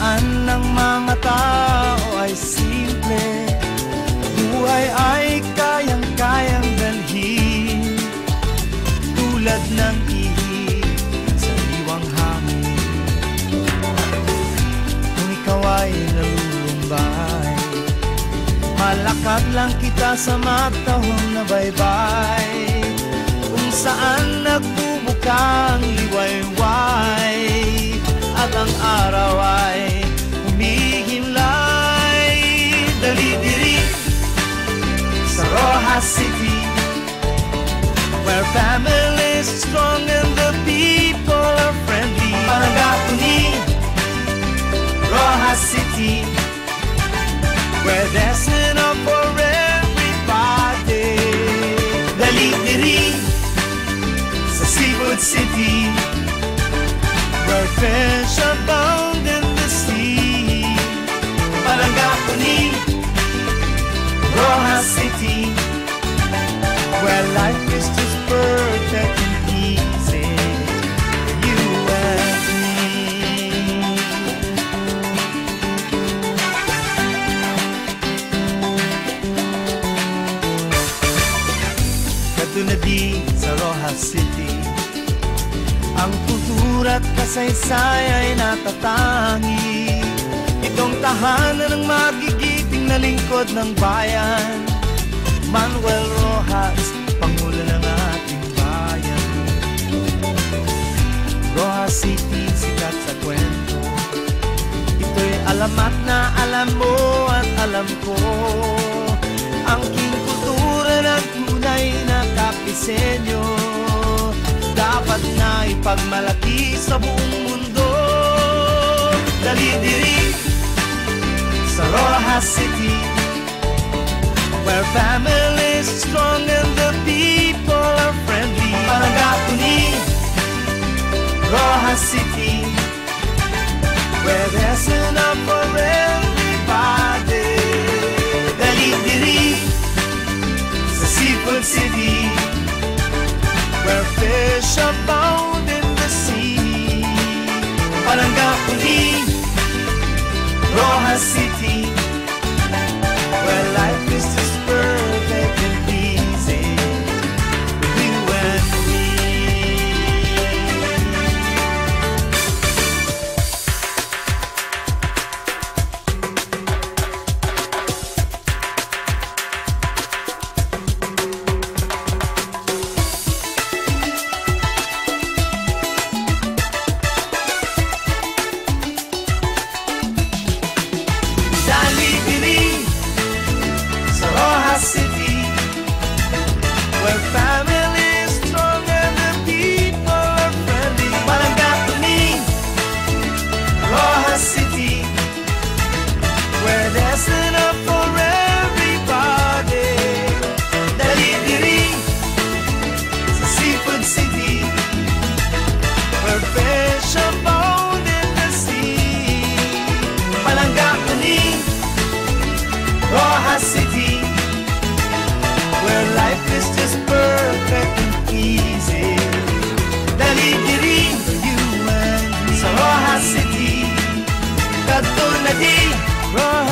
saan ng mga tao ay simple, buhay ay kayang-kayang dalhin, tulad ng ihip sa liwang hangin. Kung ikaw ay nalulumbay, malakad lang kita sa matahong na baybay, kung saan nagbubukang liwayway, at ang araw ay humihimlay. Dali-diri sa Rojas City, where family is strong and the people are friendly. Parangapuni, Rojas City, where there's enough for everybody. Dali-diri sa Seafood City, where fish abound in the sea. Parangapuni, Rojas City, where life is just perfect and easy for you and me. Katuladi sa Rojas City, ang kultura at kasaysay ay natatangi. Itong tahanan ng magigiting na lingkod ng bayan, Manuel Rojas, Pangulo ng ating bayan. Rojas City, sikat sa kwento, ito'y alamat na alam mo at alam ko. Ang king kultura ng tunay na kapisenyo, dapat na ipagmalaki sa buong mundo. Dali-diri sa Rojas City, where family is strong and the people are friendly. Parangapuni, Rojas City, where there's enough for everybody. Dali-diri sa Seafood City, where fish abound in the sea. Parangapuni, Rojas City, where life is just perfect and easy for you and me. Dali-diri sa Rojas City, where family is strong and the people are friendly. Parangapuni, Rojas City, where there's enough for everybody. Dali-diri sa Seafood City, where fish abound in the sea. Parangapuni, Rojas City, where life is just perfect and easy. Dali-diri for you and me. Sa Rojas City, katuladi, Rojas